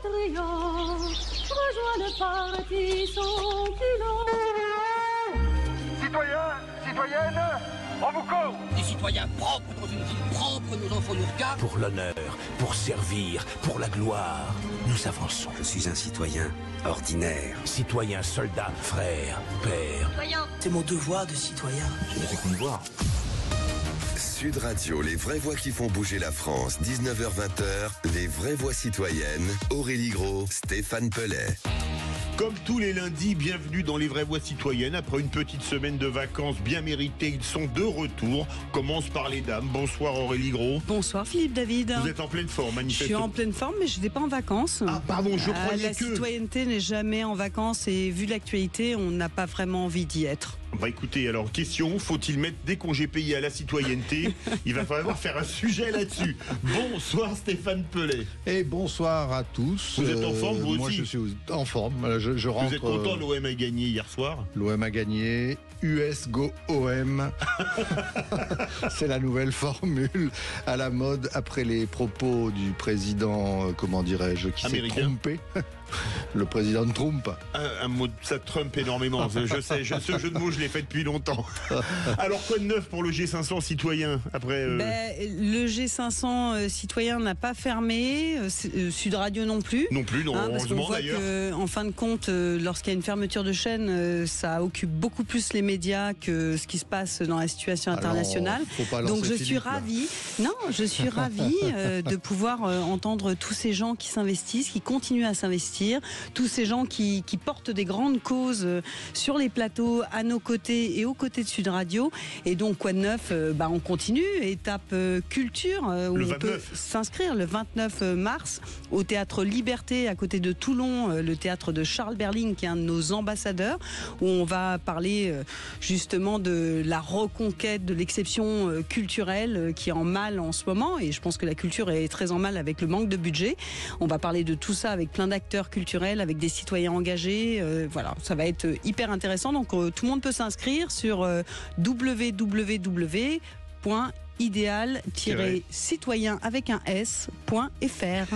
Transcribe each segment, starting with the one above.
triomphe, rejoins le parti sans plus long. Citoyens, citoyennes, on vous court. Des citoyens propres dans une ville propre, nos enfants nous regardent. Pour l'honneur, pour servir, pour la gloire, nous avançons. Je suis un citoyen ordinaire. Citoyen, soldat, frère, père. C'est mon devoir de citoyen. Je n'ai fait qu'une voix. Sud Radio, les vraies voix qui font bouger la France, 19h-20h, les vraies voix citoyennes, Aurélie Gros, Stéphane Pellet. Comme tous les lundis, bienvenue dans les vraies voix citoyennes. Après une petite semaine de vacances bien méritées, ils sont de retour. On commence par les dames. Bonsoir Aurélie Gros. Bonsoir Philippe David. Vous êtes en pleine forme, Je manifestement. suis en pleine forme, mais je n'étais pas en vacances. Ah pardon, je croyais la que... citoyenneté n'est jamais en vacances et vu l'actualité, on n'a pas vraiment envie d'y être. Bah écoutez, alors question, faut-il mettre des congés payés à la citoyenneté? Il va falloir faire un sujet là-dessus. Bonsoir Stéphane Pellet. Et bonsoir à tous. Vous êtes en forme, vous moi aussi? Je suis en forme. Je rentre. Vous êtes content, l'OM a gagné hier soir? L'OM a gagné. US Go OM. C'est la nouvelle formule à la mode après les propos du président, comment dirais-je, qui s'est Américain. trompé. Le président Trump. Un mot, ça trompe énormément. Je sais, ce jeu de mots, je l'ai fait depuis longtemps. Alors, quoi de neuf pour le G500 citoyen après Le G500 citoyen n'a pas fermé, Sud Radio non plus. Non plus, non, Parce qu'on heureusement voit d'ailleurs. qu'en fin de compte, lorsqu'il y a une fermeture de chaîne, ça occupe beaucoup plus les médias que ce qui se passe dans la situation internationale. Alors, faut pas lancer Donc je Philippe, suis là. ravie. Non, je suis ravie de pouvoir entendre tous ces gens qui s'investissent, qui continuent à s'investir, tous ces gens qui portent des grandes causes sur les plateaux, à nos côtés et aux côtés de Sud Radio. Et donc, quoi de neuf? On continue. Étape culture, où Le on peut 29. s'inscrire le 29 mars au Théâtre Liberté, à côté de Toulon, le théâtre de Charles Berling, qui est un de nos ambassadeurs, où on va parler justement de la reconquête de l'exception culturelle qui est en mal en ce moment. Et je pense que la culture est très en mal avec le manque de budget. On va parler de tout ça avec plein d'acteurs culturels, avec des citoyens engagés. Voilà, ça va être hyper intéressant. Donc tout le monde peut s'inscrire sur www.idéal-citoyen avec un s.fr.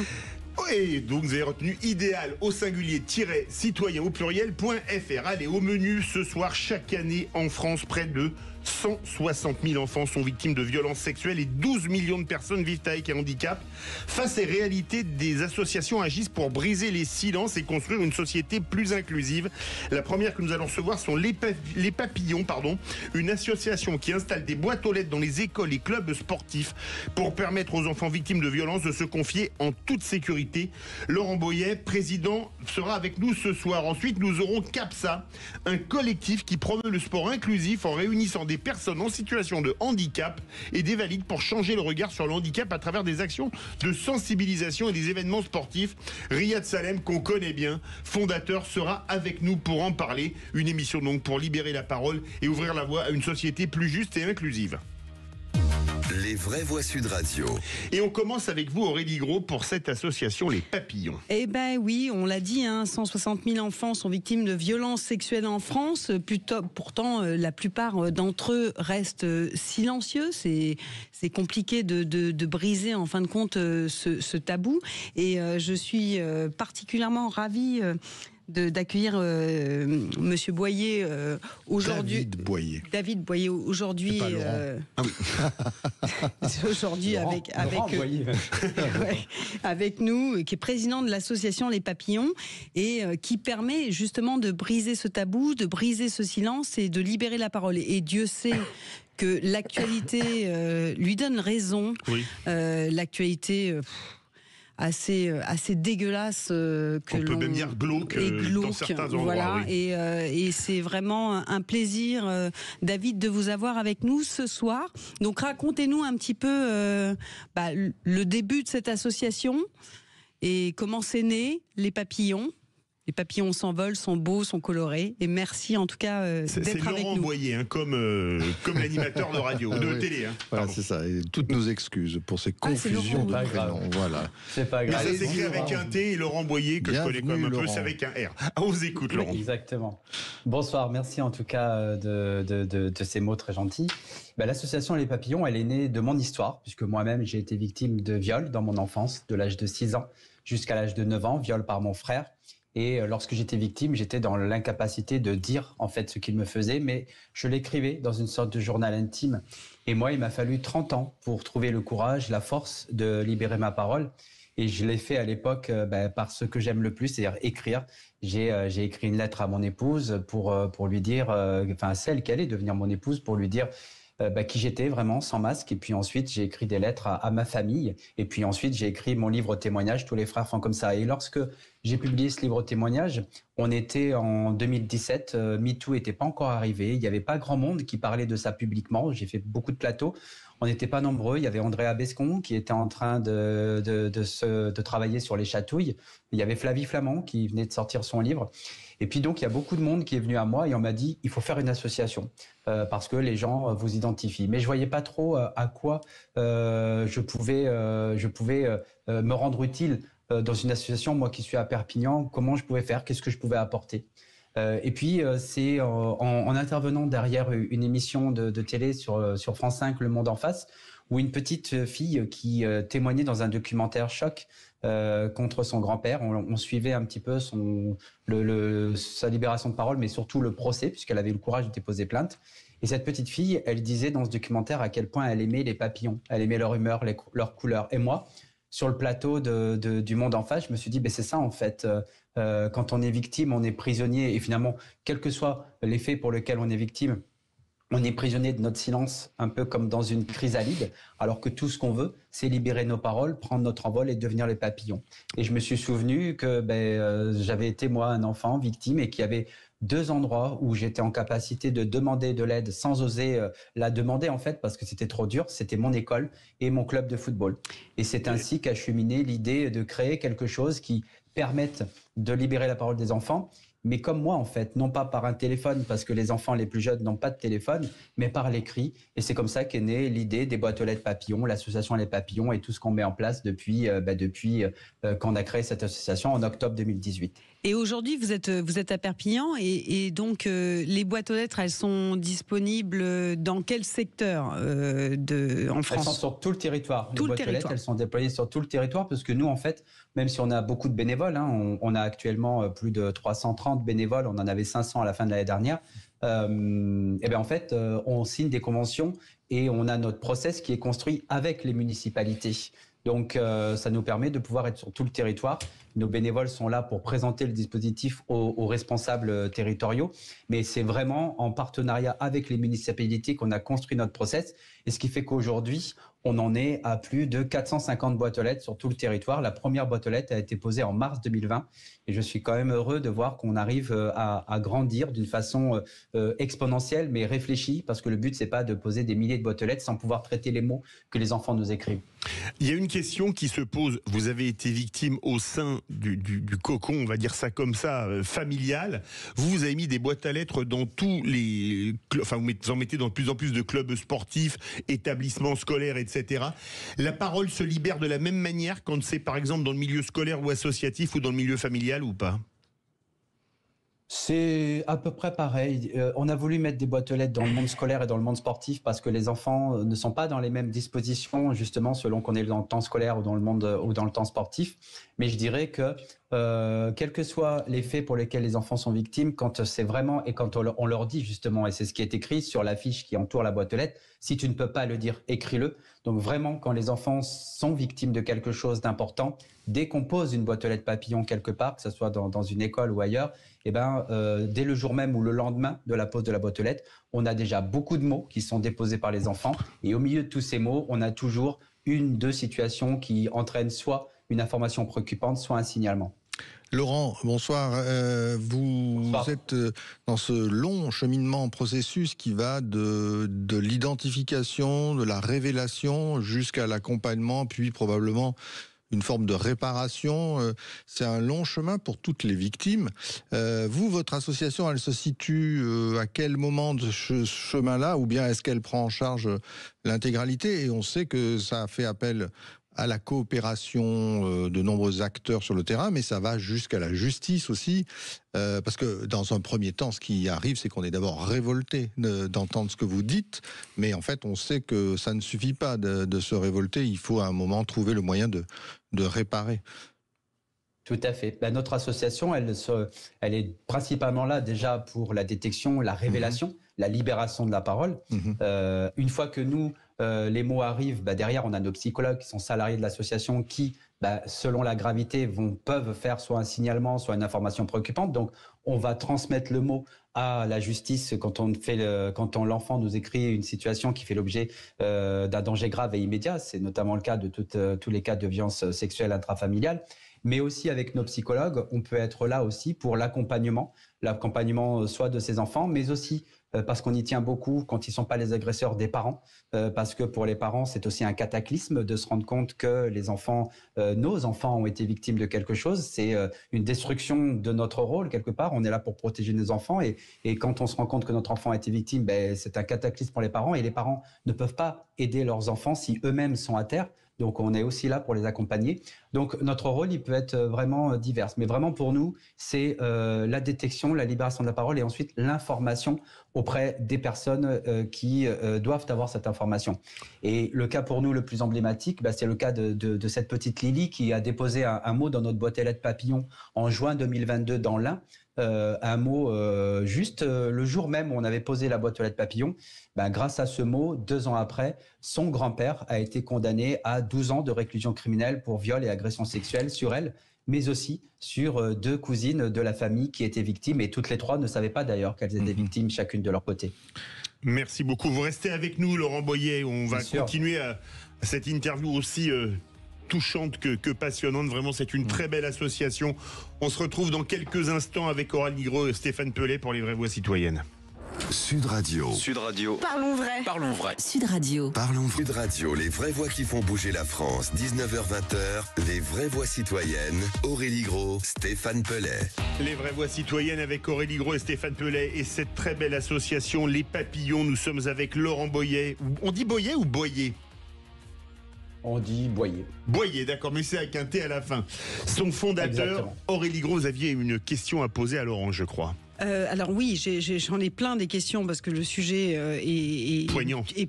Et donc vous avez retenu idéal au singulier citoyen au pluriel.fr. Allez, au menu ce soir, chaque année en France, près de 160 000 enfants sont victimes de violences sexuelles et 12 millions de personnes vivent avec un handicap. Face à ces réalités, des associations agissent pour briser les silences et construire une société plus inclusive. La première que nous allons recevoir sont les Papillons, une association qui installe des boîtes aux lettres dans les écoles et clubs sportifs pour permettre aux enfants victimes de violences de se confier en toute sécurité. Laurent Boyet, président, sera avec nous ce soir. Ensuite, nous aurons CAPSA, un collectif qui promeut le sport inclusif en réunissant des personnes en situation de handicap et des valides pour changer le regard sur le handicap à travers des actions de sensibilisation et des événements sportifs. Riyad Salem, qu'on connaît bien, fondateur, sera avec nous pour en parler. Une émission donc pour libérer la parole et ouvrir la voie à une société plus juste et inclusive. Les vraies voix Sud Radio. Et on commence avec vous, Aurélie Gros, pour cette association Les Papillons. Eh ben oui, on l'a dit, 160 000 enfants sont victimes de violences sexuelles en France. Pourtant, la plupart d'entre eux restent silencieux. C'est compliqué de briser, en fin de compte, ce tabou. Et je suis particulièrement ravie d'accueillir Monsieur Boyer aujourd'hui. David Boyer aujourd'hui. Aujourd'hui avec nous, qui est président de l'association Les Papillons et qui permet justement de briser ce tabou, de briser ce silence et de libérer la parole. Et Dieu sait que l'actualité lui donne raison. Oui. L'actualité assez dégueulasse que on peut même dire glauque, dans certains endroits. Voilà, oui. Et c'est vraiment un plaisir, David, de vous avoir avec nous ce soir. Donc racontez-nous un petit peu le début de cette association et comment c'est né, Les Papillons. Les papillons s'envolent, sont beaux, sont colorés. Et merci en tout cas d'être avec Laurent nous. Boyer, hein, comme l'animateur de radio, de Oui. télé. Hein. Voilà, Pardon. c'est ça. Et toutes nos excuses pour ces confusions de Pas prénoms. grave. Voilà. C'est pas Mais grave. ça s'écrit avec un T et Laurent Boyer, que je connais quand même un peu, Bienvenue, c'est Laurent. avec un R. Ah, on vous écoute, Laurent. Exactement. Bonsoir, merci en tout cas de ces mots très gentils. L'association Les Papillons, elle est née de mon histoire, puisque moi-même j'ai été victime de viol dans mon enfance, de l'âge de 6 ans jusqu'à l'âge de 9 ans, viol par mon frère. Et lorsque j'étais victime, j'étais dans l'incapacité de dire en fait ce qu'il me faisait, mais je l'écrivais dans une sorte de journal intime. Et moi, il m'a fallu 30 ans pour trouver le courage, la force de libérer ma parole. Et je l'ai fait à l'époque par ce que j'aime le plus, c'est-à-dire écrire. J'ai écrit une lettre à mon épouse pour lui dire, celle qu'elle est, devenir mon épouse, pour lui dire qui j'étais vraiment, sans masque. Et puis ensuite, j'ai écrit des lettres à ma famille. Et puis ensuite, j'ai écrit mon livre témoignage, Tous les frères font comme ça. Et lorsque j'ai publié ce livre témoignage, on était en 2017, MeToo n'était pas encore arrivé. Il n'y avait pas grand monde qui parlait de ça publiquement. J'ai fait beaucoup de plateaux. On n'était pas nombreux. Il y avait Andrea Bescon qui était en train de travailler sur les chatouilles. Il y avait Flavie Flamand qui venait de sortir son livre. Et puis donc, il y a beaucoup de monde qui est venu à moi et on m'a dit, il faut faire une association parce que les gens vous identifient. Mais je voyais pas trop à quoi je pouvais me rendre utile dans une association. Moi qui suis à Perpignan, comment je pouvais faire, qu'est-ce que je pouvais apporter. Et puis, c'est en intervenant derrière une émission de télé sur France 5, Le Monde en face, où une petite fille qui témoignait dans un documentaire choc contre son grand-père. On suivait un petit peu sa libération de parole, mais surtout le procès, puisqu'elle avait le courage de déposer plainte. Et cette petite fille, elle disait dans ce documentaire à quel point elle aimait les papillons, elle aimait leur humeur, leur couleur. Et moi, sur le plateau du Monde en face, je me suis dit, c'est ça en fait. Quand on est victime, on est prisonnier. Et finalement, quel que soit les faits pour lesquels on est victime, on est prisonnier de notre silence, un peu comme dans une chrysalide, alors que tout ce qu'on veut, c'est libérer nos paroles, prendre notre envol et devenir les papillons. Et je me suis souvenu que j'avais été, moi, un enfant victime et qu'il y avait 2 endroits où j'étais en capacité de demander de l'aide sans oser la demander, en fait, parce que c'était trop dur. C'était mon école et mon club de football. Et c'est ainsi qu'a cheminé l'idée de créer quelque chose qui permette de libérer la parole des enfants, mais comme moi en fait, non pas par un téléphone, parce que les enfants les plus jeunes n'ont pas de téléphone, mais par l'écrit. Et c'est comme ça qu'est née l'idée des boîtes aux lettres papillons, l'association Les Papillons et tout ce qu'on met en place depuis qu'on a créé cette association en octobre 2018. Et aujourd'hui, vous êtes à Perpignan et donc les boîtes aux lettres, elles sont disponibles dans quel secteur en France ? Elles sont sur tout le territoire. Tout les le boîtes aux lettres, territoire. elles sont déployées sur tout le territoire parce que nous, en fait, même si on a beaucoup de bénévoles, on a actuellement plus de 330 bénévoles, on en avait 500 à la fin de l'année dernière. En fait, on signe des conventions et on a notre process qui est construit avec les municipalités. Donc, ça nous permet de pouvoir être sur tout le territoire. Nos bénévoles sont là pour présenter le dispositif aux responsables territoriaux. Mais c'est vraiment en partenariat avec les municipalités qu'on a construit notre process. Et ce qui fait qu'aujourd'hui, on en est à plus de 450 boîtes aux lettres sur tout le territoire. La première boîte aux lettres a été posée en mars 2020. Et je suis quand même heureux de voir qu'on arrive à grandir d'une façon exponentielle, mais réfléchie, parce que le but, c'est pas de poser des milliers de boîtes aux lettres sans pouvoir traiter les mots que les enfants nous écrivent. Il y a une question qui se pose. Vous avez été victime au sein du cocon, on va dire ça comme ça, familial. Vous avez mis des boîtes à lettres dans tous les... vous en mettez dans de plus en plus de clubs sportifs, établissements scolaires, etc. La parole se libère de la même manière quand c'est par exemple dans le milieu scolaire ou associatif ou dans le milieu familial ou pas ? C'est à peu près pareil. On a voulu mettre des boîtes aux lettres dans le monde scolaire et dans le monde sportif parce que les enfants ne sont pas dans les mêmes dispositions, justement, selon qu'on est dans le temps scolaire ou dans le monde ou dans le temps sportif. Mais je dirais que quels que soient les faits pour lesquels les enfants sont victimes, quand c'est vraiment et quand on leur dit justement, et c'est ce qui est écrit sur l'affiche qui entoure la boîte aux lettres, si tu ne peux pas le dire, écris-le. Donc vraiment, quand les enfants sont victimes de quelque chose d'important, dès qu'on pose une boîte aux lettres papillon quelque part, que ce soit dans une école ou ailleurs, dès le jour même ou le lendemain de la pose de la boîte aux lettres, on a déjà beaucoup de mots qui sont déposés par les enfants. Et au milieu de tous ces mots, on a toujours 1-2 situations qui entraînent soit une information préoccupante, soit un signalement. Laurent, bonsoir. Vous êtes dans ce long cheminement, processus qui va de l'identification, de la révélation jusqu'à l'accompagnement, puis probablement une forme de réparation. C'est un long chemin pour toutes les victimes. Vous, votre association, elle se situe à quel moment de ce chemin-là, ou bien est-ce qu'elle prend en charge l'intégralité? Et on sait que ça a fait appel à la coopération de nombreux acteurs sur le terrain, mais ça va jusqu'à la justice aussi, parce que dans un premier temps, ce qui arrive, c'est qu'on est d'abord révolté d'entendre ce que vous dites, mais en fait, on sait que ça ne suffit pas de se révolter, il faut à un moment trouver le moyen de réparer. Tout à fait. Notre association, elle est principalement là déjà pour la détection, la révélation, la libération de la parole. Une fois que nous, les mots arrivent, derrière, on a nos psychologues qui sont salariés de l'association qui, selon la gravité, peuvent faire soit un signalement, soit une information préoccupante. Donc, on va transmettre le mot à la justice quand l'enfant nous écrit une situation qui fait l'objet d'un danger grave et immédiat. C'est notamment le cas de tous les cas de violence sexuelle intrafamiliale. Mais aussi avec nos psychologues, on peut être là aussi pour l'accompagnement soit de ces enfants, mais aussi parce qu'on y tient beaucoup quand ils ne sont pas les agresseurs des parents, parce que pour les parents, c'est aussi un cataclysme de se rendre compte que nos enfants ont été victimes de quelque chose. C'est une destruction de notre rôle quelque part. On est là pour protéger nos enfants et quand on se rend compte que notre enfant a été victime, c'est un cataclysme pour les parents et les parents ne peuvent pas aider leurs enfants si eux-mêmes sont à terre. Donc, on est aussi là pour les accompagner. Donc, notre rôle, il peut être vraiment divers. Mais vraiment, pour nous, c'est la détection, la libération de la parole et ensuite l'information auprès des personnes qui doivent avoir cette information. Et le cas pour nous le plus emblématique, c'est le cas de cette petite Lily qui a déposé un mot dans notre boîte aux lettres papillon en juin 2022 dans l'Ain. Un mot juste le jour même où on avait posé la boîte aux lettres papillon. Grâce à ce mot, 2 ans après, son grand-père a été condamné à 12 ans de réclusion criminelle pour viol et agression sexuelle sur elle, mais aussi sur 2 cousines de la famille qui étaient victimes. Et toutes les 3 ne savaient pas d'ailleurs qu'elles étaient victimes chacune de leur côté. Merci beaucoup. Vous restez avec nous, Laurent Boyer. On va continuer à cette interview aussi touchante que passionnante. Vraiment, c'est une très belle association. On se retrouve dans quelques instants avec Aurélie Gros et Stéphane Pellet pour les vraies voix citoyennes. Sud Radio. Sud Radio. Parlons vrai. Parlons vrai. Sud Radio. Parlons vrai. Sud Radio, les vraies voix qui font bouger la France. 19h-20h, les vraies voix citoyennes. Aurélie Gros, Stéphane Pellet. Les vraies voix citoyennes avec Aurélie Gros et Stéphane Pellet et cette très belle association Les Papillons. Nous sommes avec Laurent Boyer. On dit Boyer ou Boyer ? On dit Boyer. Boyer, d'accord, mais c'est avec un T à la fin. Son fondateur, exactement. Aurélie Gros, vous aviez une question à poser à Laurent, je crois. Alors oui, j'en ai plein des questions parce que le sujet est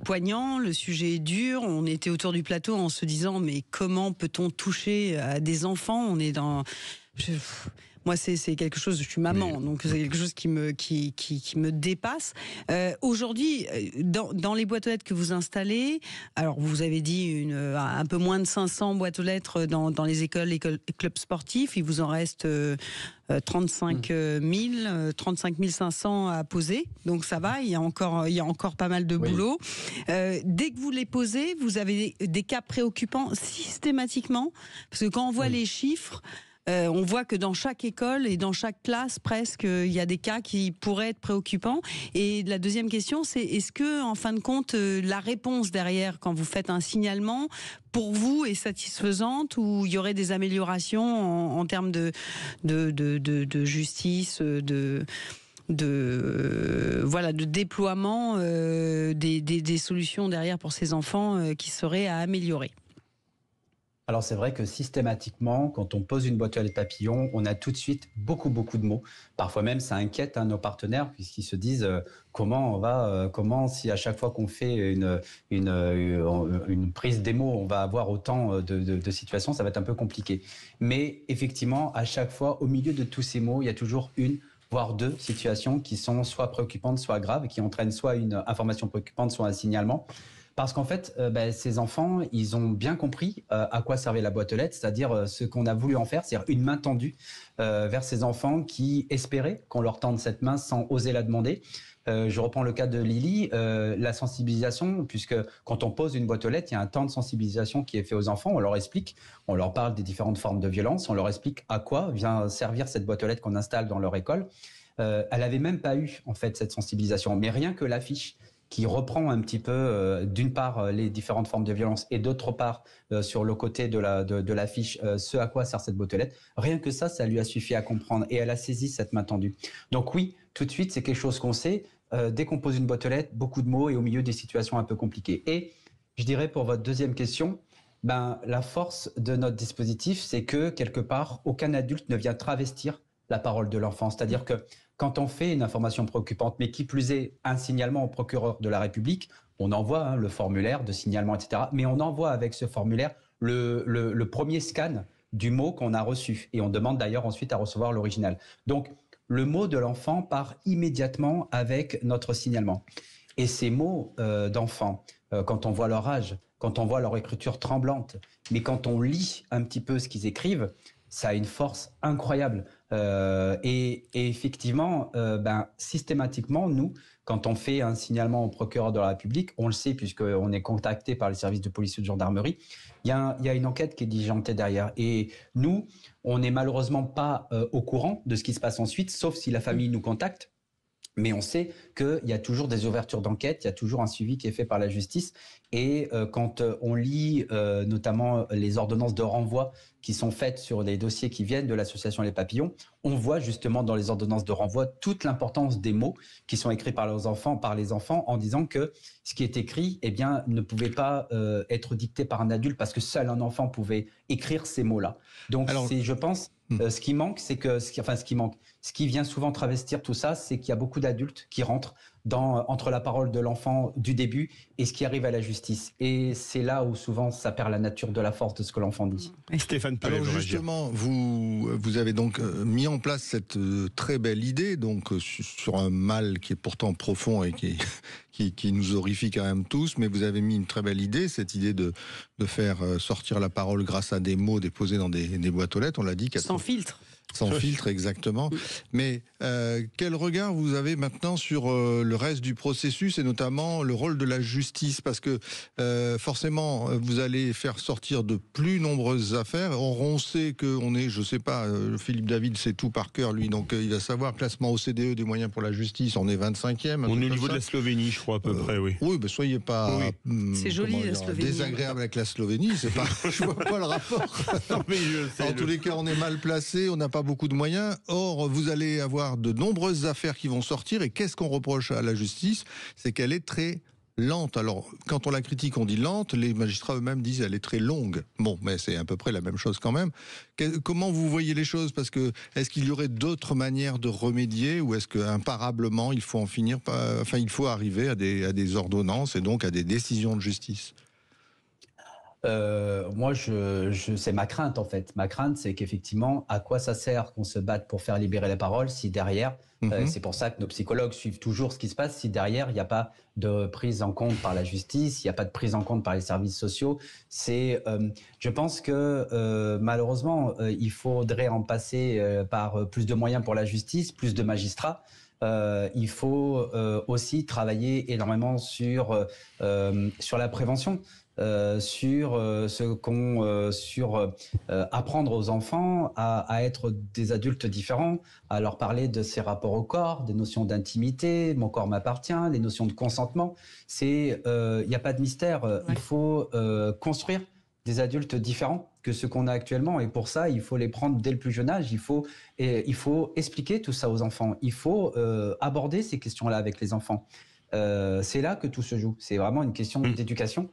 poignant, le sujet est dur. On était autour du plateau en se disant mais comment peut-on toucher à des enfants ? On est dans... Moi, c'est quelque chose. Je suis maman, donc c'est quelque chose qui me dépasse. Aujourd'hui, dans les boîtes aux lettres que vous installez, alors vous avez dit un peu moins de 500 boîtes aux lettres dans les écoles, les clubs sportifs. Il vous en reste 35 500 à poser. Donc ça va. Il y a encore pas mal de boulot. Dès que vous les posez, vous avez des cas préoccupants systématiquement, parce que quand on voit les chiffres. On voit que dans chaque école et dans chaque classe presque, il y a des cas qui pourraient être préoccupants. Et la deuxième question, c'est est-ce que, en fin de compte, la réponse derrière, quand vous faites un signalement, pour vous est satisfaisante ou il y aurait des améliorations en termes de justice, de déploiement des solutions derrière pour ces enfants qui seraient à améliorer? Alors c'est vrai que systématiquement, quand on pose une boîte aux lettres papillon, on a tout de suite beaucoup de mots. Parfois même, ça inquiète nos partenaires puisqu'ils se disent comment si à chaque fois qu'on fait une prise démo, on va avoir autant de situations, ça va être un peu compliqué. Mais effectivement, à chaque fois, au milieu de tous ces mots, il y a toujours voire 2 situations qui sont soit préoccupantes, soit graves, qui entraînent soit une information préoccupante, soit un signalement. Parce qu'en fait, ces enfants, ils ont bien compris à quoi servait la boîte aux lettres, c'est-à-dire ce qu'on a voulu en faire, c'est-à-dire une main tendue vers ces enfants qui espéraient qu'on leur tende cette main sans oser la demander. Je reprends le cas de Lily, la sensibilisation, puisque quand on pose une boîte aux lettres, il y a un temps de sensibilisation qui est fait aux enfants, on leur explique, on leur parle des différentes formes de violence, on leur explique à quoi vient servir cette boîte aux lettres qu'on installe dans leur école. Elle n'avait même pas eu en fait cette sensibilisation, mais rien que l'affiche qui reprend un petit peu, d'une part, les différentes formes de violence et d'autre part, sur le côté de l'affiche, ce à quoi sert cette bottelette. Rien que ça lui a suffi à comprendre et elle a saisi cette main tendue. Donc oui, tout de suite, c'est quelque chose qu'on sait. Dès qu'on pose une bottelette, beaucoup de mots et au milieu des situations un peu compliquées. Et je dirais pour votre deuxième question, la force de notre dispositif, c'est que quelque part, aucun adulte ne vient travestir la parole de l'enfant. C'est-à-dire que quand on fait une information préoccupante, mais qui plus est un signalement au procureur de la République, on envoie le formulaire de signalement, etc. Mais on envoie avec ce formulaire le premier scan du mot qu'on a reçu. Et on demande d'ailleurs ensuite à recevoir l'original. Donc, le mot de l'enfant part immédiatement avec notre signalement. Et ces mots d'enfants, quand on voit leur âge, quand on voit leur écriture tremblante, mais quand on lit un petit peu ce qu'ils écrivent, ça a une force incroyable. Et effectivement, systématiquement, nous, quand on fait un signalement au procureur de la République, on le sait puisqu'on est contacté par les services de police ou de gendarmerie, il y a une enquête qui est diligentée derrière. Et nous, on n'est malheureusement pas au courant de ce qui se passe ensuite, sauf si la famille nous contacte. Mais on sait qu'il y a toujours des ouvertures d'enquête, il y a toujours un suivi qui est fait par la justice. Et quand on lit notamment les ordonnances de renvoi qui sont faites sur des dossiers qui viennent de l'association Les Papillons, on voit justement dans les ordonnances de renvoi toute l'importance des mots qui sont écrits par les enfants en disant que ce qui est écrit ne pouvait pas être dicté par un adulte parce que seul un enfant pouvait écrire ces mots-là. Donc je pense... ce qui manque, c'est que ce qui vient souvent travestir tout ça, c'est qu'il y a beaucoup d'adultes qui rentrent entre la parole de l'enfant du début et ce qui arrive à la justice. Et c'est là où souvent ça perd la nature de la force de ce que l'enfant dit. Stéphane Pellet, alors justement, vous avez donc mis en place cette très belle idée donc sur un mal qui est pourtant profond et qui nous horrifie quand même tous, mais vous avez mis une très belle idée, cette idée de faire sortir la parole grâce à des mots déposés dans des boîtes aux lettres, on l'a dit. Sans filtre. Sans filtre, exactement. Mais quel regard vous avez maintenant sur le reste du processus et notamment le rôle de la justice? Parce que forcément, vous allez faire sortir de plus nombreuses affaires. Or, on sait qu'on est, je sais pas, Philippe David sait tout par cœur, lui, donc il va savoir, classement OCDE des moyens pour la justice, on est 25e. On est au niveau de la Slovénie, je crois, à peu près, oui. Oui, mais soyez pas c'est joli, la Slovénie. Désagréable avec la Slovénie, c'est pas, je vois pas le rapport. Non, mais je sais, en tous les cas, on est mal placé, on n'a pas beaucoup de moyens. Or, vous allez avoir de nombreuses affaires qui vont sortir. Et qu'est-ce qu'on reproche à la justice? C'est qu'elle est très lente. Alors, quand on la critique, on dit lente. Les magistrats eux-mêmes disent qu'elle est très longue. Bon, mais c'est à peu près la même chose quand même. Comment vous voyez les choses? Parce que est-ce qu'il y aurait d'autres manières de remédier, ou est-ce qu'imparablement, il faut en finir, il faut arriver à des ordonnances et donc à des décisions de justice? Moi, c'est ma crainte en fait. Ma crainte, c'est qu'effectivement, à quoi ça sert qu'on se batte pour faire libérer la parole si derrière, c'est pour ça que nos psychologues suivent toujours ce qui se passe, si derrière, il n'y a pas de prise en compte par la justice, il n'y a pas de prise en compte par les services sociaux. Je pense que malheureusement, il faudrait en passer par plus de moyens pour la justice, plus de magistrats. Il faut aussi travailler énormément sur la prévention. Apprendre aux enfants à être des adultes différents, à leur parler de ces rapports au corps, des notions d'intimité, mon corps m'appartient, les notions de consentement. Il n'y a pas de mystère. Il faut construire des adultes différents que ceux qu'on a actuellement, et pour ça, il faut les prendre dès le plus jeune âge. Il faut expliquer tout ça aux enfants. Il faut aborder ces questions-là avec les enfants. C'est là que tout se joue. C'est vraiment une question d'éducation.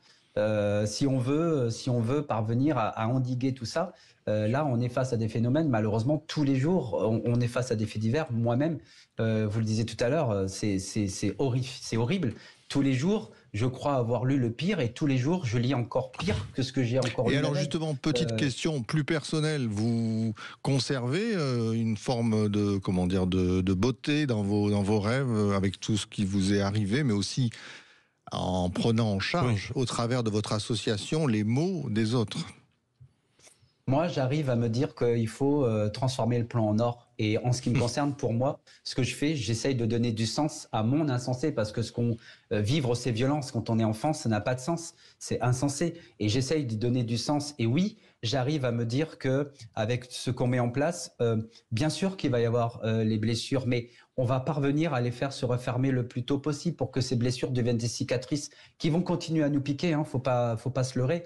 Si on veut parvenir à endiguer tout ça, là on est face à des phénomènes, malheureusement tous les jours on est face à des faits divers. Moi-même, vous le disiez tout à l'heure, c'est horrible. Tous les jours, je crois avoir lu le pire, et tous les jours je lis encore pire que ce que j'ai encore lu. Et alors justement, petite question plus personnelle, vous conservez une forme de beauté dans vos rêves avec tout ce qui vous est arrivé, mais aussi en prenant en charge, au travers de votre association, les maux des autres? Moi, j'arrive à me dire qu'il faut transformer le plan en or. Et en ce qui me concerne, pour moi, ce que je fais, j'essaye de donner du sens à mon insensé, parce que vivre ces violences quand on est enfant, ça n'a pas de sens. C'est insensé. Et j'essaye de donner du sens. Et oui, j'arrive à me dire que avec ce qu'on met en place, bien sûr qu'il va y avoir les blessures, mais on va parvenir à les faire se refermer le plus tôt possible pour que ces blessures deviennent des cicatrices qui vont continuer à nous piquer. Faut pas se leurrer.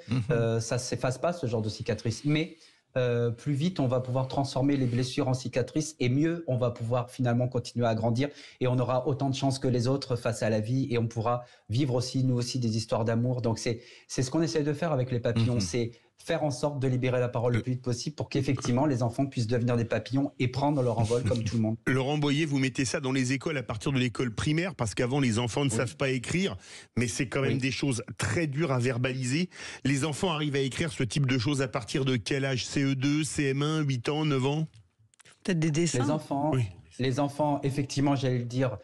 Ça s'efface pas, ce genre de cicatrices. Mais plus vite on va pouvoir transformer les blessures en cicatrices et mieux on va pouvoir finalement continuer à grandir et on aura autant de chances que les autres face à la vie et on pourra vivre aussi, nous aussi, des histoires d'amour. Donc c'est ce qu'on essaie de faire avec les papillons, c'est faire en sorte de libérer la parole le plus vite possible pour qu'effectivement les enfants puissent devenir des papillons et prendre leur envol comme tout le monde. Laurent Boyer, vous mettez ça dans les écoles à partir de l'école primaire parce qu'avant les enfants ne savent pas écrire, mais c'est quand même des choses très dures à verbaliser. Les enfants arrivent à écrire ce type de choses à partir de quel âge? CE2, CM1, 8 ans, 9 ans? Peut-être des dessins. Les enfants, effectivement, j'allais le dire,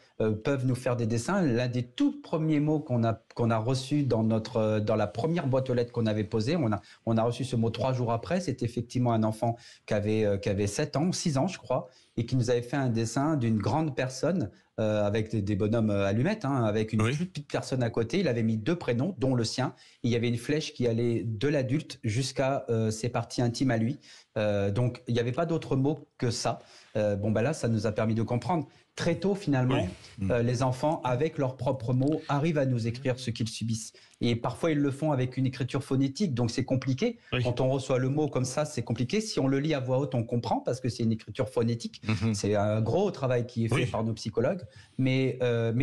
peuvent nous faire des dessins. L'un des tout premiers mots qu'on a reçu dans la première boîte aux lettres qu'on avait posée, on a reçu ce mot 3 jours après. C'est effectivement un enfant qui avait 7 ans, 6 ans, je crois, et qui nous avait fait un dessin d'une grande personne avec des bonhommes allumettes, avec une plus petite personne à côté. Il avait mis 2 prénoms, dont le sien. Il y avait une flèche qui allait de l'adulte jusqu'à ses parties intimes à lui. Donc, il n'y avait pas d'autre mot que ça. Là, ça nous a permis de comprendre. Très tôt, finalement, les enfants, avec leurs propres mots, arrivent à nous écrire ce qu'ils subissent. Et parfois, ils le font avec une écriture phonétique, donc c'est compliqué. Quand on reçoit le mot comme ça, c'est compliqué. Si on le lit à voix haute, on comprend, parce que c'est une écriture phonétique. C'est un gros travail qui est fait par nos psychologues. Mais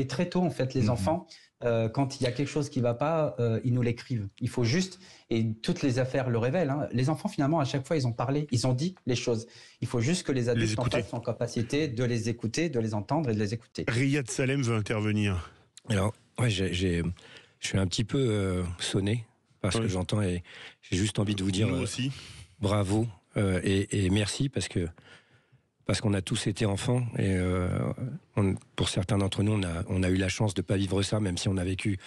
très tôt, en fait, les enfants, quand il y a quelque chose qui ne va pas, ils nous l'écrivent. Il faut juste, et toutes les affaires le révèlent, les enfants, finalement, à chaque fois, ils ont parlé, ils ont dit les choses. Il faut juste que les adultes en face soient en capacité de les écouter, de les entendre et de les écouter. Riyad Salem veut intervenir. Alors, je suis un petit peu sonné parce que j'entends et j'ai juste envie de vous dire aussi. Bravo et merci parce qu'on a tous été enfants et pour certains d'entre nous, on a eu la chance de ne pas vivre ça, même si on a vécu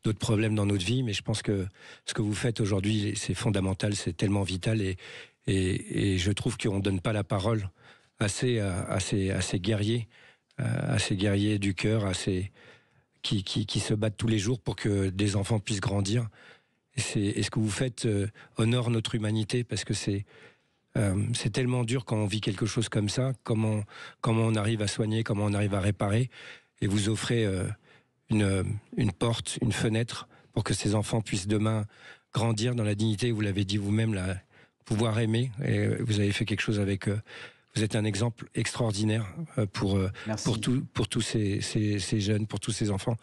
d'autres problèmes dans notre vie. Mais je pense que ce que vous faites aujourd'hui, c'est fondamental, c'est tellement vital et je trouve qu'on ne donne pas la parole assez à ces guerriers du cœur, qui se battent tous les jours pour que des enfants puissent grandir. Et ce que vous faites honore notre humanité parce que c'est tellement dur quand on vit quelque chose comme ça, comment on arrive à soigner, comment on arrive à réparer, et vous offrez une porte, une fenêtre pour que ces enfants puissent demain grandir dans la dignité, vous l'avez dit vous-même, là, pouvoir aimer, et vous avez fait quelque chose avec eux. Vous êtes un exemple extraordinaire pour tous ces jeunes, pour tous ces enfants.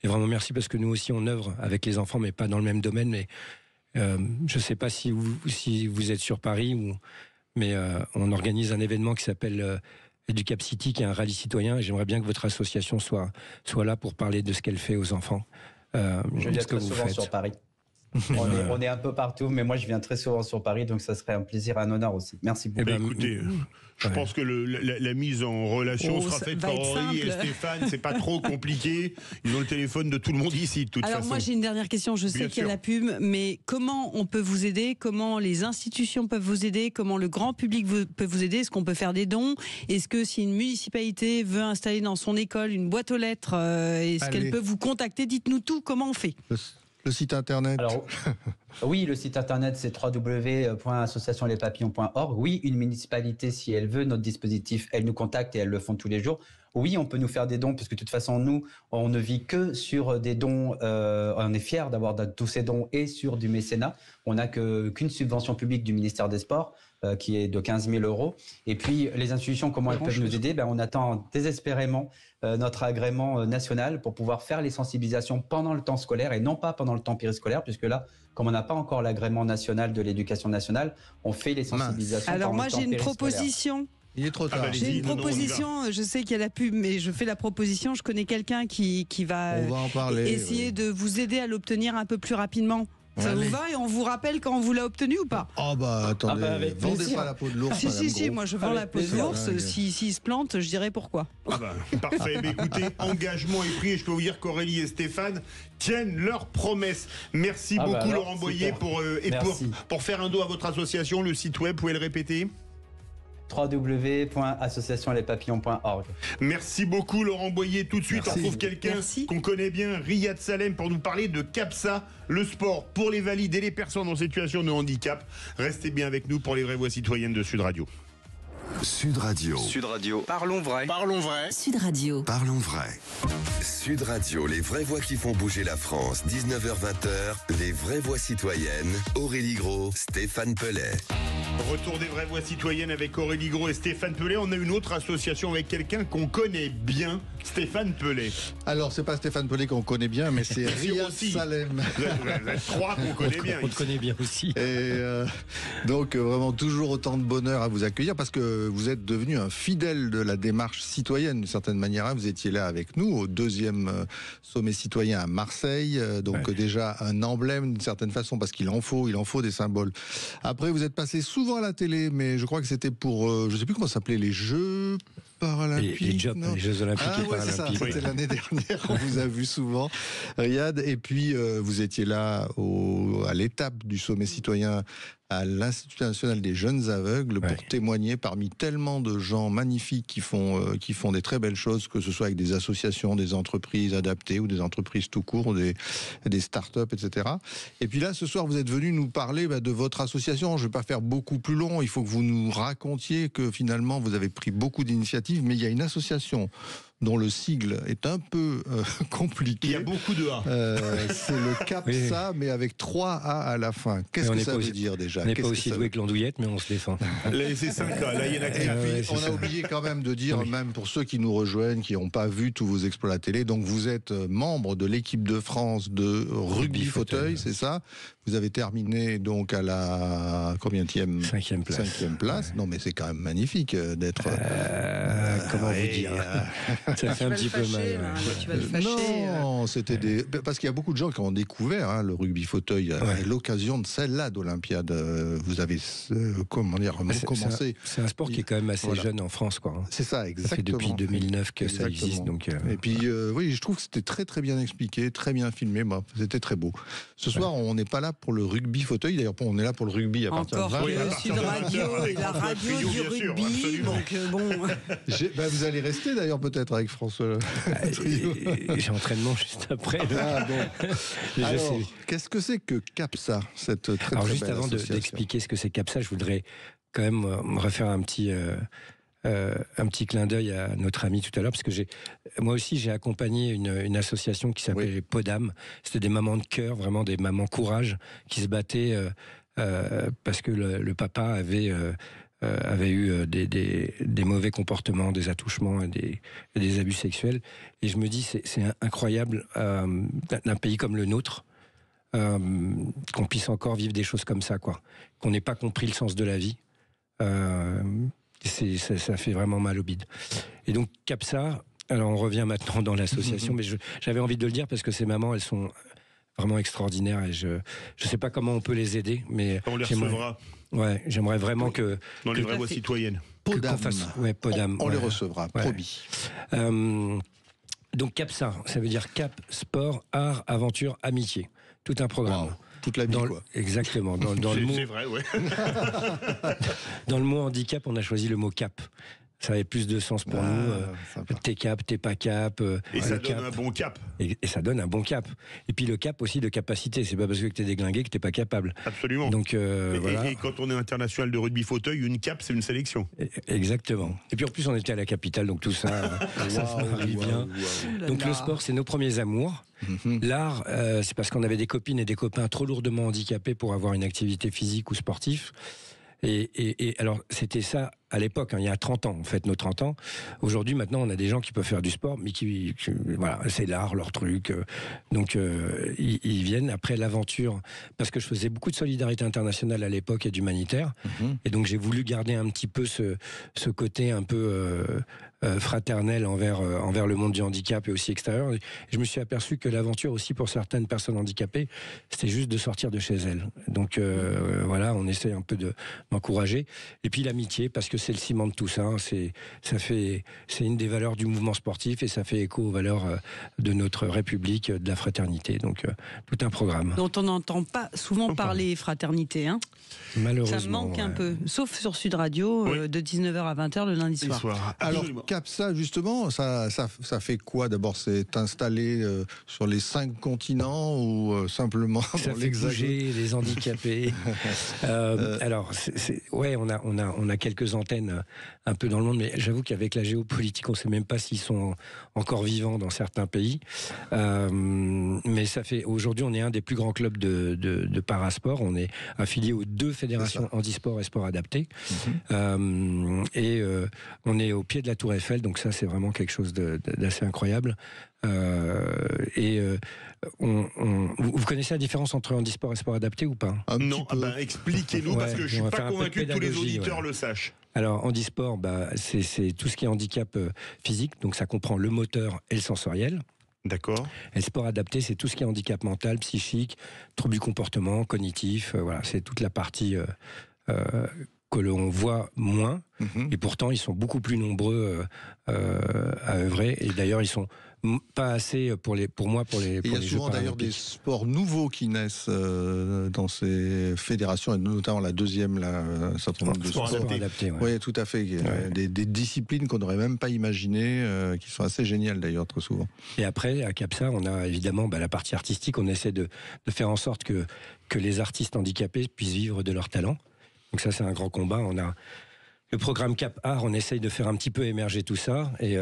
Et vraiment merci parce que nous aussi on œuvre avec les enfants, mais pas dans le même domaine, mais je ne sais pas si vous êtes sur Paris, mais on organise un événement qui s'appelle Educap City, qui est un rallye citoyen, et j'aimerais bien que votre association soit là pour parler de ce qu'elle fait aux enfants. Je viens très souvent sur Paris. On est un peu partout, mais moi je viens très souvent sur Paris, donc ça serait un plaisir et un honneur aussi. Merci beaucoup. Écoutez, je pense que la mise en relation sera faite par Aurélie et Stéphane, c'est pas trop compliqué. Ils ont le téléphone de tout le monde ici, de toute façon. Alors moi j'ai une dernière question, je sais qu'il y a la pub, mais comment on peut vous aider? Comment les institutions peuvent vous aider? Comment le grand public peut vous aider? Est-ce qu'on peut faire des dons? Est-ce que si une municipalité veut installer dans son école une boîte aux lettres, est-ce qu'elle peut vous contacter? Dites-nous tout, comment on fait? Le site internet. Alors, oui, le site internet c'est www.associationlespapillons.org. Oui, une municipalité, si elle veut notre dispositif, elle nous contacte et elles le font tous les jours. Oui, on peut nous faire des dons, parce que de toute façon, nous, on ne vit que sur des dons. On est fiers d'avoir tous ces dons et sur du mécénat. On n'a qu'une subvention publique du ministère des Sports, qui est de 15 000 €. Et puis, les institutions, comment elles peuvent nous aider? On attend désespérément notre agrément national pour pouvoir faire les sensibilisations pendant le temps scolaire et non pas pendant le temps périscolaire, puisque là, comme on n'a pas encore l'agrément national de l'éducation nationale, on fait les sensibilisations. Alors moi, pendant j'ai le temps une proposition. Il est trop tard. J'ai une proposition, je sais qu'il y a la pub, mais je fais la proposition. Je connais quelqu'un qui va en parler, essayer de vous aider à l'obtenir un peu plus rapidement. Ça vous va et on vous rappelle quand on vous l'a obtenu ou pas? Oh attendez, vendez pas la peau de l'ours. Si, moi je vends la peau de l'ours. S'il se plante, je dirais pourquoi. Parfait, mais écoutez, engagement est pris et je peux vous dire qu'Aurélie et Stéphane tiennent leurs promesses. Merci beaucoup Laurent Boyer pour faire un dos à votre association, le site web, vous pouvez le répéter? www.associationlespapillons.org. Merci beaucoup Laurent Boyer. Tout de suite, on trouve quelqu'un qu'on connaît bien, Riyad Salem, pour nous parler de CAPSA, le sport pour les valides et les personnes en situation de handicap. Restez bien avec nous pour les vraies voix citoyennes de Sud Radio. Sud Radio. Sud Radio. Parlons vrai. Parlons vrai. Sud Radio. Parlons vrai. Sud Radio, les vraies voix qui font bouger la France. 19h-20h, les vraies voix citoyennes. Aurélie Gros, Stéphane Pellet. Retour des vraies voix citoyennes avec Aurélie Gros et Stéphane Pellet. On a une autre association avec quelqu'un qu'on connaît bien, Stéphane Pellet. Alors, c'est pas Stéphane Pellet qu'on connaît bien, mais c'est Riyad Salem. Trois qu'on connaît bien. On te connaît bien aussi. Et donc, vraiment, toujours autant de bonheur à vous accueillir parce que vous êtes devenu un fidèle de la démarche citoyenne, d'une certaine manière. Vous étiez là avec nous au 2e sommet citoyen à Marseille. Donc, déjà un emblème d'une certaine façon parce qu'il en faut des symboles. Après, vous êtes passé souvent à la télé, mais je crois que c'était pour, je sais plus comment ça s'appelait, les Jeux paralympiques. Les Jeux olympiques et paralympiques. C'était l'année dernière, on vous a vu souvent, Riyad. Et puis, vous étiez là à l'étape du sommet citoyen à l'Institut national des jeunes aveugles pour témoigner parmi tellement de gens magnifiques qui font des très belles choses, que ce soit avec des associations, des entreprises adaptées ou des entreprises tout court, des start-up, etc. Et puis là, ce soir, vous êtes venu nous parler de votre association. Je ne vais pas faire beaucoup plus long. Il faut que vous nous racontiez que finalement, vous avez pris beaucoup d'initiatives, mais il y a une association dont le sigle est un peu compliqué. Il y a beaucoup de A. C'est le CAPSA, mais avec 3 A à la fin. Qu'est-ce que ça veut dire déjà? On n'est pas aussi doué que l'andouillette, mais on se défend. Là, c'est 5 A. Là, il y en a 4. Et puis, on a oublié quand même de dire, même pour ceux qui nous rejoignent, qui n'ont pas vu tous vos exploits à la télé, donc vous êtes membre de l'équipe de France de rugby fauteuil, c'est ça? Vous avez terminé donc à la combienième? 5e place. 5e place. Non, mais c'est quand même magnifique d'être. Comment vous dire? Ça fait un petit peu mal. Tu vas le fâcher. Non, c'était parce qu'il y a beaucoup de gens qui ont découvert le rugby fauteuil à l'occasion de celle-là d'Olympiade. Vous avez commencé. C'est un sport qui est quand même assez jeune en France, quoi. C'est ça, exactement. Ça fait depuis 2009 que ça existe, donc. Et puis oui, je trouve que c'était très très bien expliqué, très bien filmé. C'était très beau. Ce soir, on n'est pas là pour le rugby fauteuil. D'ailleurs, on est là pour le rugby à partir de 20h. Sud Radio et la radio du rugby. Donc bon. Vous allez rester d'ailleurs peut-être avec François. J'ai entraînement juste après. Ah bon. Alors, qu'est-ce que c'est que CAPSA, cette très très belle juste avant d'expliquer ce que c'est CAPSA, je voudrais quand même refaire un petit clin d'œil à notre ami tout à l'heure, parce que moi aussi j'ai accompagné une association qui s'appelait Podam. C'était des mamans de cœur, vraiment des mamans courage, qui se battaient parce que le papa avait eu des mauvais comportements, des attouchements et des abus sexuels. Et je me dis, c'est incroyable d'un pays comme le nôtre, qu'on puisse encore vivre des choses comme ça, quoi. Qu'on n'ait pas compris le sens de la vie. Ça fait vraiment mal au bide. Et donc CAPSA, alors on revient maintenant dans l'association, mais j'avais envie de le dire parce que ces mamans, elles sont vraiment extraordinaires et je sais pas comment on peut les aider, mais on les recevra. Ouais, j'aimerais vraiment que dans les vraies voix citoyennes. Podam. Podam. On les recevra, promis. Donc CAPSA, ça veut dire Cap, Sport, Art, Aventure, Amitié. Tout un programme. Wow. Toute la vie, quoi. Exactement. Dans le mot, c'est vrai, ouais. Dans le mot handicap, on a choisi le mot cap. Ça avait plus de sens pour nous. T'es cap, t'es pas cap. Et ça donne un bon cap. Et ça donne un bon cap. Et puis le cap aussi de capacité. C'est pas parce que t'es déglingué que t'es pas capable. Absolument. Donc voilà. Et quand on est international de rugby fauteuil, une cap, c'est une sélection. Exactement. Et puis en plus, on était à la capitale, donc tout ça, ça se marie bien. Donc le sport, c'est nos premiers amours. L'art, c'est parce qu'on avait des copines et des copains trop lourdement handicapés pour avoir une activité physique ou sportive. Et alors, c'était ça à l'époque, il y a 30 ans, en fait, nos 30 ans. Aujourd'hui, maintenant, on a des gens qui peuvent faire du sport, mais voilà, c'est l'art, leur truc. Donc, ils viennent après l'aventure, parce que je faisais beaucoup de solidarité internationale à l'époque et d'humanitaire. Et donc, j'ai voulu garder un petit peu ce côté un peu fraternelle envers le monde du handicap et aussi extérieur. Et je me suis aperçu que l'aventure aussi pour certaines personnes handicapées, c'était juste de sortir de chez elles. Donc voilà, on essaie un peu d'encourager. Et puis l'amitié, parce que c'est le ciment de tout ça. C'est une des valeurs du mouvement sportif et ça fait écho aux valeurs de notre République, de la fraternité. Donc tout un programme. Dont on n'entend pas souvent parler fraternité, hein. Malheureusement. Ça manque un peu, sauf sur Sud Radio, de 19h à 20h le lundi soir. Alors, CAPSA, justement, ça fait quoi? D'abord, c'est installé sur les 5 continents ou simplement ça dans fait bouger les handicapés. Alors, ouais, on a quelques antennes un peu dans le monde, mais j'avoue qu'avec la géopolitique, on ne sait même pas s'ils sont encore vivants dans certains pays. Mais ça fait, aujourd'hui, on est un des plus grands clubs de parasport. On est affilié aux 2 fédérations handisport et sport adapté. Et on est au pied de la Tour Eiffel, donc ça, c'est vraiment quelque chose d'assez incroyable. Vous connaissez la différence entre handisport et sport adapté ou pas? Non, expliquez-nous, parce que je ne suis pas convaincu que tous les auditeurs le sachent. Alors, handisport, c'est tout ce qui est handicap physique, donc ça comprend le moteur et le sensoriel. D'accord. Et le sport adapté, c'est tout ce qui est handicap mental, psychique, trouble du comportement, cognitif, voilà, c'est toute la partie que l'on voit moins, et pourtant ils sont beaucoup plus nombreux à œuvrer, et d'ailleurs ils sont pas assez pour moi pour les Il y a souvent d'ailleurs des sports nouveaux qui naissent dans ces fédérations, et notamment la deuxième, un certain nombre de sports adaptés. Oui, tout à fait. Des disciplines qu'on n'aurait même pas imaginées, qui sont assez géniales d'ailleurs, très souvent. Et après, à CAPSA, on a évidemment la partie artistique. On essaie de faire en sorte que les artistes handicapés puissent vivre de leur talent. Donc ça, c'est un grand combat. On a le programme Cap Art, on essaye de faire un petit peu émerger tout ça. Et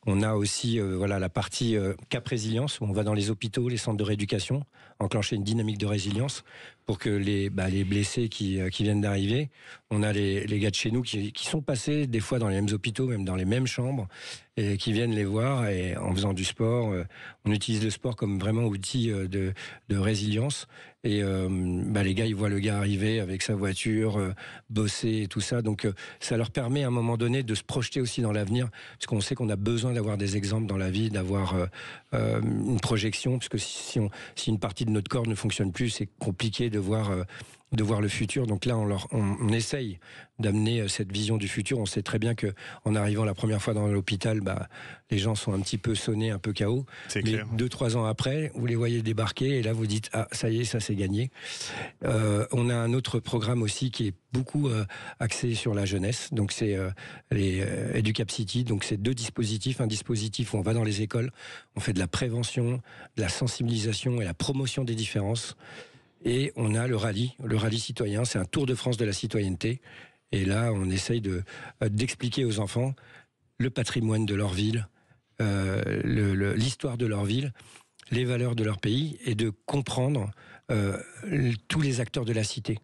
on a aussi la partie Cap Résilience, où on va dans les hôpitaux, les centres de rééducation, enclencher une dynamique de résilience pour que les blessés qui viennent d'arriver, on a les gars de chez nous qui sont passés des fois dans les mêmes hôpitaux, même dans les mêmes chambres, et qui viennent les voir, et en faisant du sport, on utilise le sport comme vraiment outil de résilience. Et les gars, ils voient le gars arriver avec sa voiture, bosser et tout ça. Donc ça leur permet à un moment donné de se projeter aussi dans l'avenir, parce qu'on sait qu'on a besoin d'avoir des exemples dans la vie, d'avoir une projection, parce que si une partie de notre corps ne fonctionne plus, c'est compliqué de voir le futur. Donc là, on essaye d'amener cette vision du futur. On sait très bien que en arrivant la première fois dans l'hôpital, les gens sont un petit peu sonnés, un peu KO. C'est mais clair. 2-3 ans après, vous les voyez débarquer et là vous dites ça y est, ça c'est gagné. On a un autre programme aussi qui est beaucoup axé sur la jeunesse. Donc c'est les Educap City. Donc c'est 2 dispositifs. Un dispositif où on va dans les écoles, on fait de la prévention, de la sensibilisation et la promotion des différences. Et on a le rallye citoyen, c'est un tour de France de la citoyenneté. Et là, on essaye d'expliquer aux enfants le patrimoine de leur ville, l'histoire de leur ville, les valeurs de leur pays, et de comprendre tous les acteurs de la cité.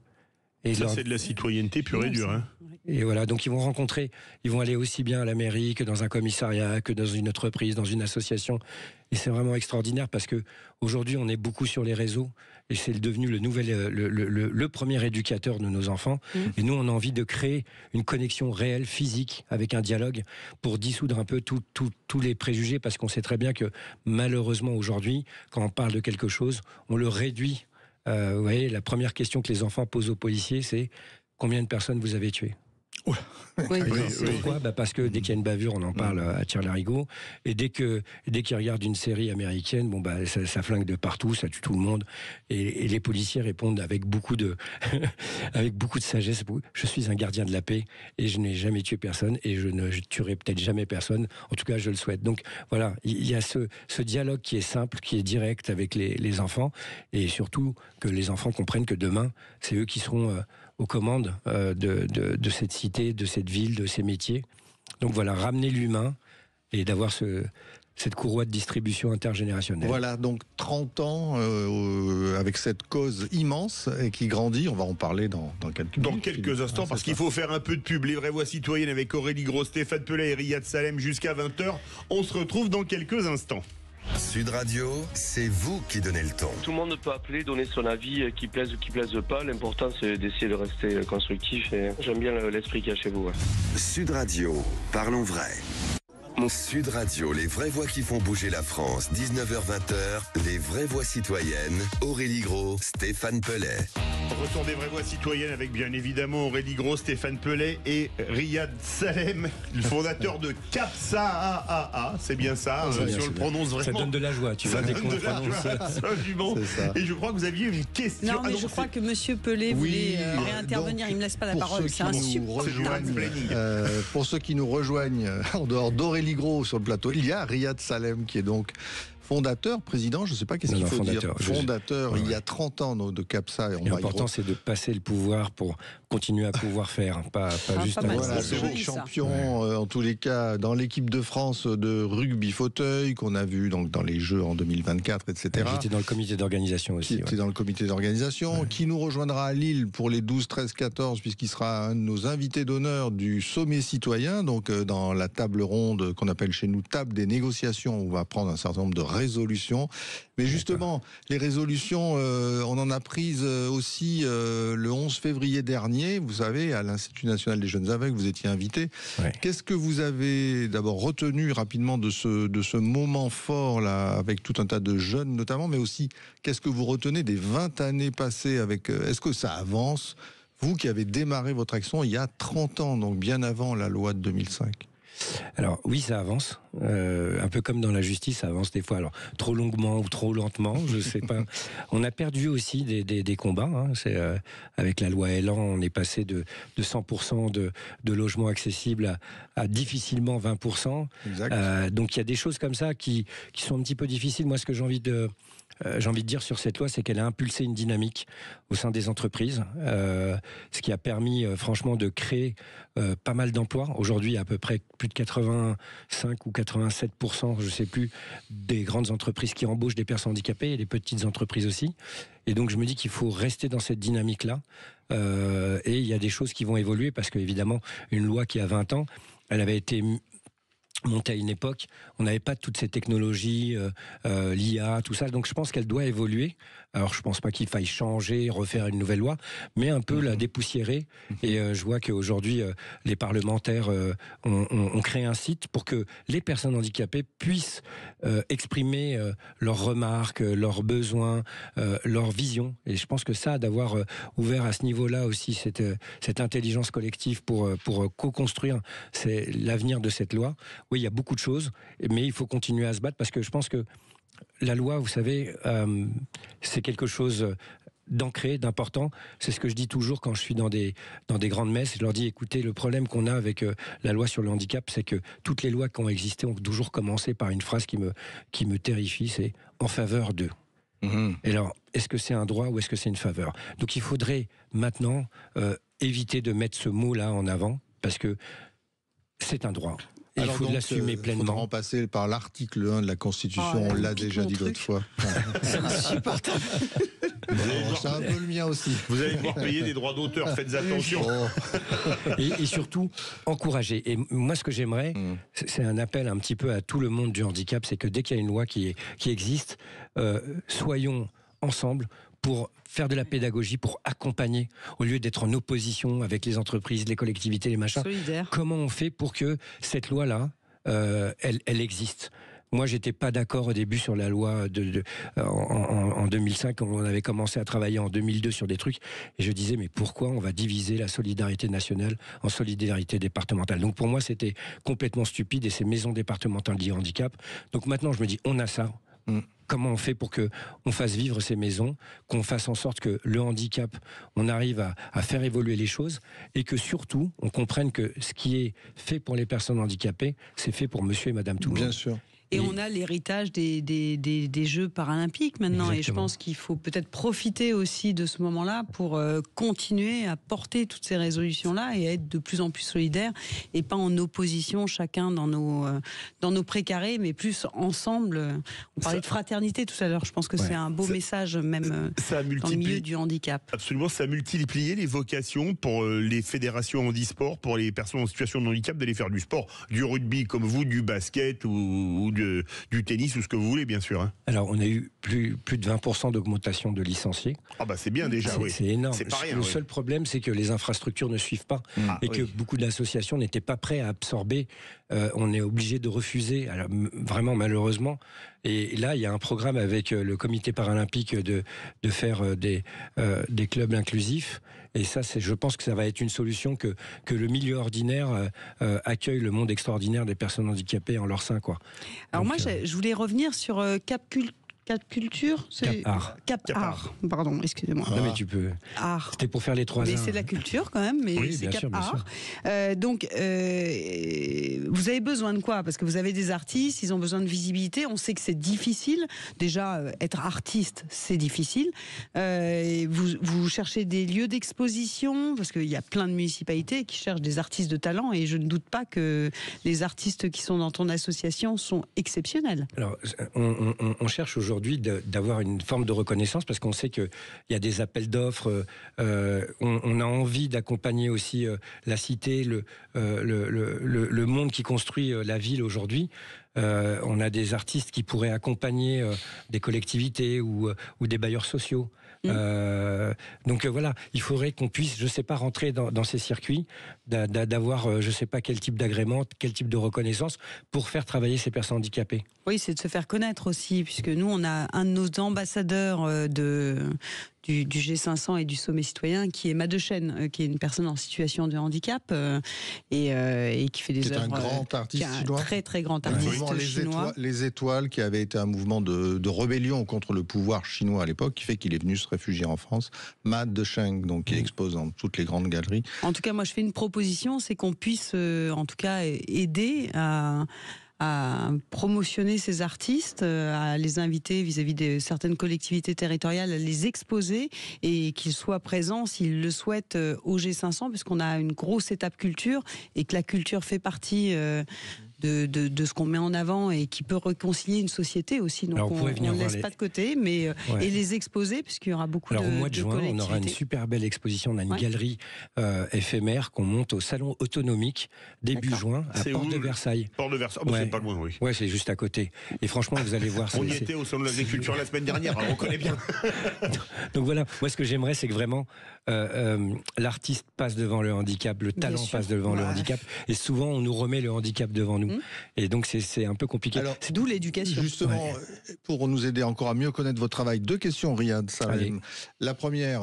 Et ça, c'est de la citoyenneté pure et dure. Hein. Et voilà, donc ils vont aller aussi bien à la mairie que dans un commissariat, que dans une entreprise, dans une association. Et c'est vraiment extraordinaire parce que aujourd'hui, on est beaucoup sur les réseaux et c'est devenu le premier éducateur de nos enfants. Et nous, on a envie de créer une connexion réelle, physique, avec un dialogue pour dissoudre un peu tous les préjugés, parce qu'on sait très bien que malheureusement aujourd'hui, quand on parle de quelque chose, on le réduit. Vous voyez, la première question que les enfants posent aux policiers, c'est combien de personnes vous avez tuées? Pourquoi? Parce que dès qu'il y a une bavure, on en parle à tire-larigot, et dès qu'ils regardent une série américaine, ça flingue de partout, ça tue tout le monde, et les policiers répondent avec beaucoup de sagesse. Je suis un gardien de la paix et je n'ai jamais tué personne, et je ne tuerai peut-être jamais personne. En tout cas, je le souhaite. Donc voilà, il y a ce dialogue qui est simple, qui est direct avec les enfants, et surtout que les enfants comprennent que demain, c'est eux qui seront aux commandes de cette cité, de cette ville, de ces métiers. Donc voilà, ramener l'humain et d'avoir cette courroie de distribution intergénérationnelle. Voilà, donc 30 ans avec cette cause immense et qui grandit. On va en parler dans quelques instants, parce qu'il faut faire un peu de pub. Les vraies voix citoyennes avec Aurélie Gros, Stéphane Pellet et Riyad Salem jusqu'à 20h. On se retrouve dans quelques instants. Sud Radio, c'est vous qui donnez le ton. Tout le monde peut appeler, donner son avis, qui plaise ou qui plaise pas. L'important, c'est d'essayer de rester constructif et j'aime bien l'esprit qu'il y a chez vous. Ouais. Sud Radio, parlons vrai. Sud Radio, les vraies voix qui font bouger la France, 19h-20h, les vraies voix citoyennes, Aurélie Gros, Stéphane Pellet. Retour des vraies voix citoyennes avec bien évidemment Aurélie Gros, Stéphane Pellet et Riyad Salem, le fondateur de CAPSA. C'est bien ça, si on le prononce vraiment. Ça donne de la joie, tu vois, dès qu'on le prononce. Absolument. Et je crois que vous aviez une question. Non, mais je crois que Monsieur Pellet voulait réintervenir. Il ne me laisse pas la parole. C'est insupportable. Pour ceux qui nous rejoignent en dehors d'Aurélie Gros sur le plateau, il y a Riyad Salem qui est donc fondateur, président, je ne sais pas qu'est-ce qu'il faut dire. Fondateur, il y a 30 ans de CAPSA. L'important, c'est de passer le pouvoir pour continuer à pouvoir faire, pas juste à voilà, c'est champion, en tous les cas, dans l'équipe de France de rugby fauteuil, qu'on a vu donc, dans les Jeux en 2024, etc. J'étais dans le comité d'organisation aussi. Qui était dans le comité d'organisation, qui nous rejoindra à Lille pour les 12, 13, 14, puisqu'il sera un de nos invités d'honneur du sommet citoyen, donc dans la table ronde qu'on appelle chez nous table des négociations, où on va prendre un certain nombre de résolutions. Mais justement, les résolutions, on en a prises aussi le 11 février dernier, vous savez, à l'Institut national des jeunes aveugles, vous étiez invité. Ouais. Qu'est-ce que vous avez d'abord retenu rapidement de ce moment fort, là, avec tout un tas de jeunes notamment, mais aussi, qu'est-ce que vous retenez des 20 années passées avec... Est-ce que ça avance? Vous qui avez démarré votre action il y a 30 ans, donc bien avant la loi de 2005. Alors oui, ça avance, un peu comme dans la justice, ça avance des fois, alors trop longuement ou trop lentement, je sais pas. On a perdu aussi des combats, hein. C'est, avec la loi Elan, on est passé de 100% de logements accessibles à difficilement 20%. Donc il y a des choses comme ça qui sont un petit peu difficiles. Moi, ce que j'ai envie de dire sur cette loi, c'est qu'elle a impulsé une dynamique au sein des entreprises, ce qui a permis franchement de créer pas mal d'emplois. Aujourd'hui, à peu près plus de 85 ou 87%, je ne sais plus, des grandes entreprises qui embauchent des personnes handicapées et les petites entreprises aussi. Et donc je me dis qu'il faut rester dans cette dynamique-là. Et il y a des choses qui vont évoluer parce qu'évidemment, une loi qui a 20 ans, elle avait été montée à une époque, on n'avait pas toutes ces technologies, l'IA, tout ça, donc je pense qu'elle doit évoluer. Alors je pense pas qu'il faille changer, refaire une nouvelle loi, mais un peu la dépoussiérer. Et je vois qu'aujourd'hui, les parlementaires ont créé un site pour que les personnes handicapées puissent exprimer leurs remarques, leurs besoins, leurs visions. Et je pense que ça, d'avoir ouvert à ce niveau-là aussi cette intelligence collective pour co-construire, c'est l'avenir de cette loi. Oui, il y a beaucoup de choses, mais il faut continuer à se battre parce que je pense que la loi, vous savez, c'est quelque chose d'ancré, d'important. C'est ce que je dis toujours quand je suis dans des grandes messes. Je leur dis, écoutez, le problème qu'on a avec la loi sur le handicap, c'est que toutes les lois qui ont existé ont toujours commencé par une phrase qui me terrifie, c'est « en faveur d'eux ». Et alors, est-ce que c'est un droit ou est-ce que c'est une faveur? Donc il faudrait maintenant éviter de mettre ce mot-là en avant, parce que c'est un droit. Et il faut l'assumer pleinement. Il faudra en passer par l'article 1 de la Constitution, on l'a déjà dit l'autre fois. C'est insupportable. C'est un peu le mien aussi. Vous allez devoir payer des droits d'auteur, faites attention. Et surtout, encourager. Et moi, ce que j'aimerais, c'est un appel un petit peu à tout le monde du handicap, c'est que dès qu'il y a une loi qui existe, soyons ensemble pour faire de la pédagogie, pour accompagner, au lieu d'être en opposition avec les entreprises, les collectivités, les machins. Solidaire. Comment on fait pour que cette loi-là, elle existe? Moi, j'étais pas d'accord au début sur la loi en 2005, quand on avait commencé à travailler en 2002 sur des trucs, et je disais, mais pourquoi on va diviser la solidarité nationale en solidarité départementale? Donc pour moi, c'était complètement stupide, et ces maisons départementales du handicap. Donc maintenant, je me dis, on a ça. Comment on fait pour que on fasse vivre ces maisons, qu'on fasse en sorte que le handicap, on arrive à faire évoluer les choses, et que surtout, on comprenne que ce qui est fait pour les personnes handicapées, c'est fait pour monsieur et madame tout le monde. Bien sûr. Et on a l'héritage des Jeux paralympiques maintenant. Exactement. Et je pense qu'il faut peut-être profiter aussi de ce moment-là pour continuer à porter toutes ces résolutions-là et être de plus en plus solidaires et pas en opposition chacun dans nos précarés, mais plus ensemble. On parlait de fraternité tout à l'heure. Je pense que c'est un beau message même dans le milieu du handicap. Absolument, ça a multiplié les vocations pour les fédérations handisport, pour les personnes en situation de handicap d'aller faire du sport, du rugby comme vous, du basket ou du du tennis ou ce que vous voulez, bien sûr. Hein. Alors, on a eu plus de 20% d'augmentation de licenciés. Ah bah c'est bien déjà, oui. C'est énorme. C'est pas rien, le oui. seul problème, c'est que les infrastructures ne suivent pas et que beaucoup d'associations n'étaient pas prêts à absorber. On est obligé de refuser, alors, vraiment malheureusement. Et là, il y a un programme avec le comité paralympique de faire des clubs inclusifs. Et ça, je pense que ça va être une solution que le milieu ordinaire accueille le monde extraordinaire des personnes handicapées en leur sein, quoi. Alors moi, je voulais revenir sur Cap Culture, Cap Art. Pardon, excusez-moi. Non mais tu peux. Art. C'était pour faire les 3 Mais arts. c'est la culture quand même, mais oui, c'est Cap sûr, Art. Donc, vous avez besoin de quoi? Parce que vous avez des artistes, ils ont besoin de visibilité. On sait que c'est difficile. Déjà, être artiste, c'est difficile. Vous cherchez des lieux d'exposition, parce qu'il y a plein de municipalités qui cherchent des artistes de talent, et je ne doute pas que les artistes qui sont dans ton association sont exceptionnels. Alors, on cherche aujourd'hui d'avoir une forme de reconnaissance parce qu'on sait qu'il y a des appels d'offres. On a envie d'accompagner aussi la cité, le monde qui construit la ville aujourd'hui. On a des artistes qui pourraient accompagner des collectivités ou des bailleurs sociaux. Donc voilà, il faudrait qu'on puisse, je sais pas, rentrer dans ces circuits, d'avoir, je sais pas quel type d'agrément, quel type de reconnaissance pour faire travailler ces personnes handicapées. Oui, c'est de se faire connaître aussi, puisque nous, on a un de nos ambassadeurs du G500 et du Sommet citoyen, qui est Madechène, qui est une personne en situation de handicap et qui fait des œuvres. C'est un grand artiste chinois. Très très grand artiste chinois. Les Étoiles, qui avait été un mouvement de rébellion contre le pouvoir chinois à l'époque, qui fait qu'il est venu se réfugier en France. Madechène, donc qui expose dans toutes les grandes galeries. En tout cas, moi, je fais une proposition, c'est qu'on puisse, en tout cas, aider à promotionner ces artistes, à les inviter vis-à-vis de certaines collectivités territoriales, à les exposer et qu'ils soient présents, s'ils le souhaitent, au G500, puisqu'on a une grosse étape culture et que la culture fait partie de ce qu'on met en avant et qui peut réconcilier une société aussi. Donc on ne laisse pas de côté, mais et les exposer, puisqu'il y aura beaucoup Alors, de au mois de juin, on aura une super belle exposition. On a une galerie éphémère qu'on monte au Salon Autonomique début juin à Porte de Versailles. Porte de Versailles, c'est pas loin, oui. Ouais, c'est juste à côté. Et franchement, vous allez voir. On y était au Salon de l'Agriculture la semaine dernière, alors on connaît bien. Donc voilà, moi ce que j'aimerais, c'est que vraiment l'artiste passe devant le handicap, le talent passe devant le handicap, et souvent on nous remet le handicap devant nous. Et donc c'est un peu compliqué. Alors, c'est d'où l'éducation. Justement, pour nous aider encore à mieux connaître votre travail, 2 questions, Riyad Salem. La première,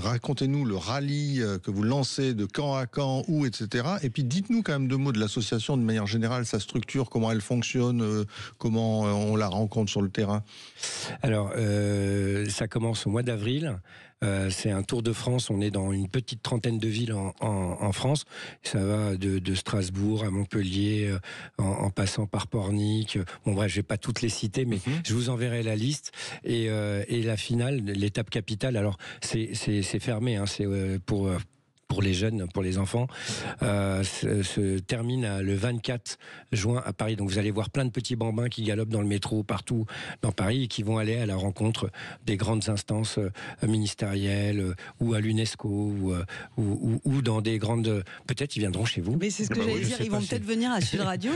racontez-nous le rallye que vous lancez de camp à camp, où, etc. Et puis dites-nous quand même 2 mots de l'association de manière générale, sa structure, comment elle fonctionne, comment on la rencontre sur le terrain. Alors, ça commence au mois d'avril. C'est un tour de France, on est dans une petite trentaine de villes en France. Ça va de Strasbourg à Montpellier, en passant par Pornic. Bon bref, je vais pas toutes les citer, mais je vous enverrai la liste. Et la finale, l'étape capitale, alors c'est fermé, hein, c'est pour les jeunes, pour les enfants, se termine le 24 juin à Paris. Donc vous allez voir plein de petits bambins qui galopent dans le métro partout dans Paris et qui vont aller à la rencontre des grandes instances ministérielles ou à l'UNESCO ou dans des grandes... Peut-être ils viendront chez vous. Mais c'est ce que j'allais dire, ils vont peut-être venir à Sud Radio.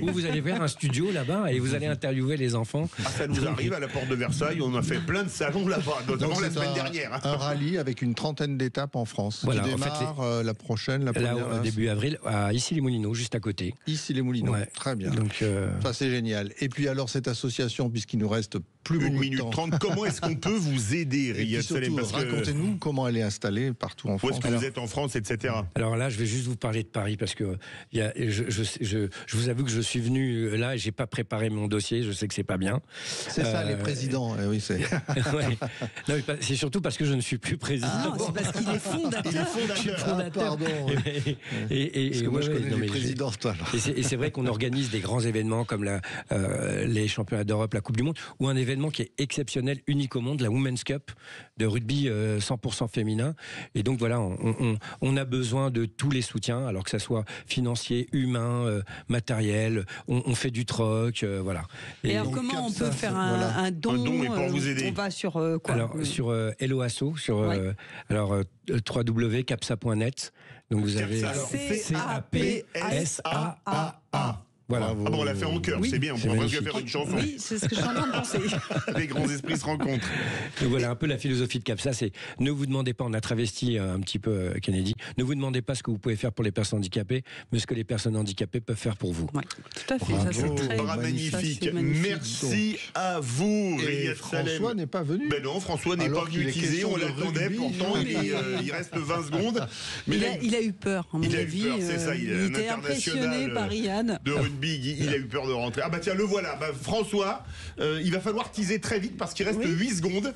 Ou vous allez faire un studio là-bas et vous allez interviewer les enfants. Ah, ça nous arrive à la Porte de Versailles, on a fait plein de salons là-bas, notamment la semaine dernière. Un rallye avec une trentaine d'étapes en France. Voilà. En fait, la prochaine, la première. Là, début avril, à Issy-les-Moulineaux, juste à côté. Issy-les-Moulineaux, très bien. Donc, ça, c'est génial. Et puis alors, cette association, puisqu'il nous reste plus beaucoup de temps. 1 minute 30, comment est-ce qu'on peut vous aider, Riyad Salem? Racontez-nous comment elle est installée partout en France. Où est-ce que vous êtes en France, etc. Alors là, je vais juste vous parler de Paris, parce que je vous avoue que je suis venu là et j'ai pas préparé mon dossier, je sais que c'est pas bien. C'est ça, les présidents, oui, c'est... Non, mais c'est surtout parce que je ne suis plus président. Ah, c'est parce qu'il est fondateur. Il est fondateur. Pardon. Et moi, je connais les présidents, toi. Et c'est vrai qu'on organise des grands événements comme les championnats d'Europe, la Coupe du Monde, ou un événement qui est exceptionnel, unique au monde, la Women's Cup de rugby 100% féminin. Et donc voilà, on a besoin de tous les soutiens, alors que ça soit financier, humain, matériel. On fait du troc, voilà. Et alors comment on peut faire un don et pour vous aider. On va sur quoi? Alors sur Hello Asso, sur www.capsa.net. Donc vous avez CAPSAA. Voilà. Ah bon, on l'a fait en chœur, c'est bien, on pourrait presque faire une chanson. Oui, c'est ce que je suis en train de penser. Les grands esprits se rencontrent. Donc voilà un peu la philosophie de CAPSA, c'est ne vous demandez pas, on a travesti un petit peu Kennedy, ne vous demandez pas ce que vous pouvez faire pour les personnes handicapées, mais ce que les personnes handicapées peuvent faire pour vous. Ouais, tout à fait, ça c'est très magnifique. Merci à vous, Riyad Salem. François n'est pas venu. Ben non, François n'est pas venu utiliser, on l'attendait, pourtant il reste 20 secondes. Mais il a eu peur, à mon avis. Il a eu peur, c'est ça, il était impressionné par Riyad. De rugby, il a eu peur de rentrer. Ah bah tiens, le voilà, François, il va falloir teaser très vite parce qu'il reste 8 secondes.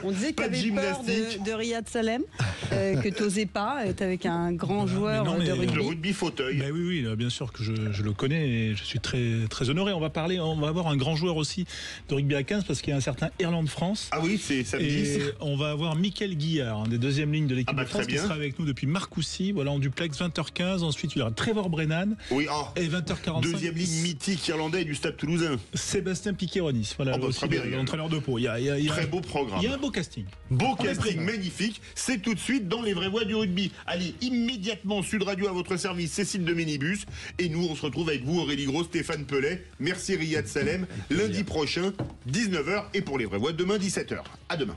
On disait que tu avais peur de Riyad Salem, que tu n'osais pas être avec un grand joueur de rugby. De rugby fauteuil. Oui, bien sûr que je le connais et je suis très, très honoré. On va avoir un grand joueur aussi de rugby à 15 parce qu'il y a un certain Irlande-France. Ah oui, c'est samedi. Et on va avoir Mickaël Guillard, des deuxièmes lignes de l'équipe de France, qui sera avec nous depuis Marcoussis, voilà, en duplex, 20h15. Ensuite, il y aura Trevor Brennan. Oui, et 20h45. Deuxième ligne mythique irlandais du Stade Toulousain. Sébastien Piqueronis, voilà, aussi l'entraîneur de Pau. Très beau programme. Il y a un beau casting. Beau casting, magnifique. C'est tout de suite dans les vraies voix du rugby. Allez, immédiatement, Sud Radio à votre service, Cécile de Ménibus. Et nous, on se retrouve avec vous, Aurélie Gros, Stéphane Pellet. Merci Riyad Salem. Lundi prochain, 19h. Et pour les vraies voix, demain, 17h. À demain.